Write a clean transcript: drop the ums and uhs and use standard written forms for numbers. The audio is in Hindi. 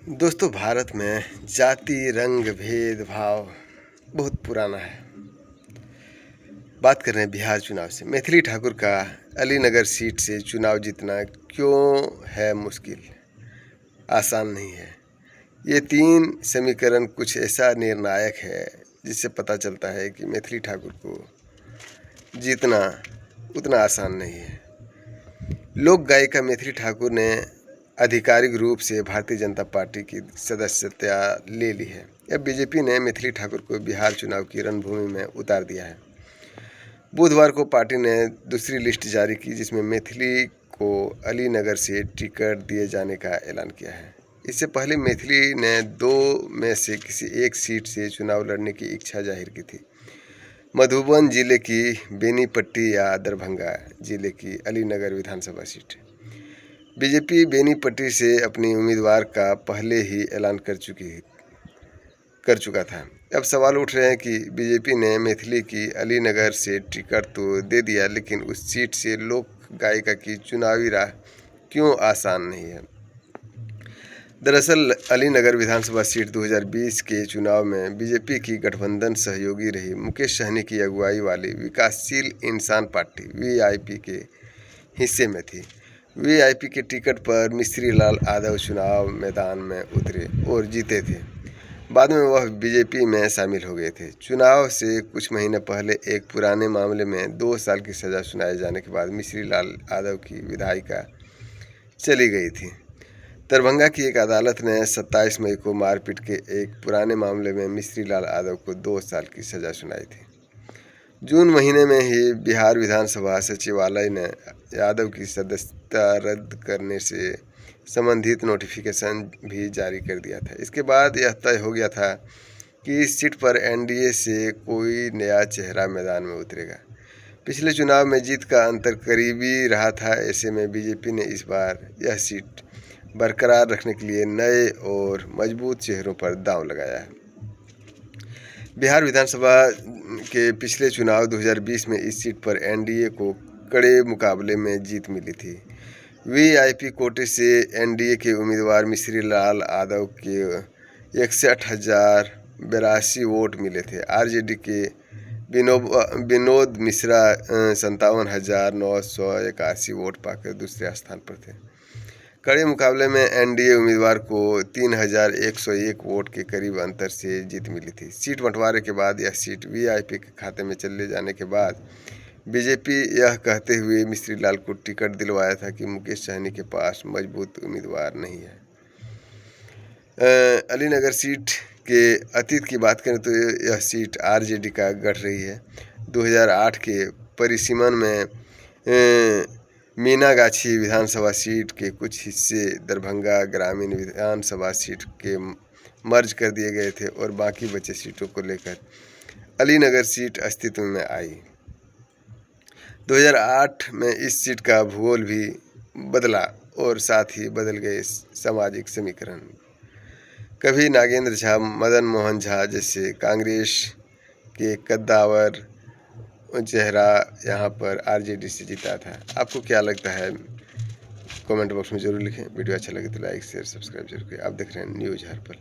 दोस्तों, भारत में जाति रंग भेदभाव बहुत पुराना है। बात कर रहे हैं बिहार चुनाव से। मैथिली ठाकुर का अलीनगर सीट से चुनाव जीतना क्यों है मुश्किल, आसान नहीं है। ये तीन समीकरण कुछ ऐसा निर्णायक है जिससे पता चलता है कि मैथिली ठाकुर को जीतना उतना आसान नहीं है। लोक गायिका मैथिली ठाकुर ने आधिकारिक रूप से भारतीय जनता पार्टी की सदस्यता ले ली है। अब बीजेपी ने मैथिली ठाकुर को बिहार चुनाव की रणभूमि में उतार दिया है। बुधवार को पार्टी ने दूसरी लिस्ट जारी की जिसमें मैथिली को अलीनगर से टिकट दिए जाने का ऐलान किया है। इससे पहले मैथिली ने दो में से किसी एक सीट से चुनाव लड़ने की इच्छा जाहिर की थी। मधुबन जिले की बेनीपट्टी या दरभंगा जिले की अलीनगर विधानसभा सीट। बीजेपी बेनीपट्टी से अपनी उम्मीदवार का पहले ही ऐलान कर चुका था। अब सवाल उठ रहे हैं कि बीजेपी ने मैथिली की अलीनगर से टिकट तो दे दिया, लेकिन उस सीट से लोक गायिका की चुनावी राह क्यों आसान नहीं है। दरअसल अलीनगर विधानसभा सीट 2020 के चुनाव में बीजेपी की गठबंधन सहयोगी रही मुकेश सहनी की अगुवाई वाली विकासशील इंसान पार्टी वीआईपी के हिस्से में थी। वीआईपी के टिकट पर मिस्री लाल यादव चुनाव मैदान में उतरे और जीते थे। बाद में वह बीजेपी में शामिल हो गए थे। चुनाव से कुछ महीने पहले एक पुराने मामले में 2 साल की सज़ा सुनाए जाने के बाद मिस्री लाल यादव की विधायिका चली गई थी। दरभंगा की एक अदालत ने 27 मई को मारपीट के एक पुराने मामले में मिस्री लाल यादव को 2 साल की सज़ा सुनाई थी। जून महीने में ही बिहार विधानसभा सचिवालय ने यादव की सदस्यता रद्द करने से संबंधित नोटिफिकेशन भी जारी कर दिया था। इसके बाद यह तय हो गया था कि इस सीट पर एनडीए से कोई नया चेहरा मैदान में उतरेगा। पिछले चुनाव में जीत का अंतर करीबी रहा था। ऐसे में बीजेपी ने इस बार यह सीट बरकरार रखने के लिए नए और मजबूत चेहरों पर दांव लगाया है। बिहार विधानसभा के पिछले चुनाव 2020 में इस सीट पर एनडीए को कड़े मुकाबले में जीत मिली थी। वीआईपी कोटे से एनडीए के उम्मीदवार मिस्री लाल यादव के 61,082 वोट मिले थे। आरजेडी के विनोद मिश्रा 57,981 वोट पाकर दूसरे स्थान पर थे। कड़े मुकाबले में एनडीए उम्मीदवार को 3,101 वोट के करीब अंतर से जीत मिली थी। सीट बंटवारे के बाद यह सीट वीआईपी के खाते में चले जाने के बाद बीजेपी यह कहते हुए मिस्री लाल को टिकट दिलवाया था कि मुकेश सहनी के पास मजबूत उम्मीदवार नहीं है। अलीनगर सीट के अतीत की बात करें तो यह सीट आरजेडी का गढ़ रही है। 2008 के परिसीमन में मीनागाछी विधानसभा सीट के कुछ हिस्से दरभंगा ग्रामीण विधानसभा सीट के मर्ज कर दिए गए थे और बाकी बचे सीटों को लेकर अलीनगर सीट अस्तित्व में आई। 2008 में इस सीट का भूगोल भी बदला और साथ ही बदल गए सामाजिक समीकरण। कभी नागेंद्र झा, मदन मोहन झा जैसे कांग्रेस के कद्दावर चेहरा यहाँ पर आरजेडी से जीता था। आपको क्या लगता है, कमेंट बॉक्स में ज़रूर लिखें। वीडियो अच्छा लगे तो लाइक शेयर सब्सक्राइब जरूर करें। आप देख रहे हैं न्यूज़ हर्पल।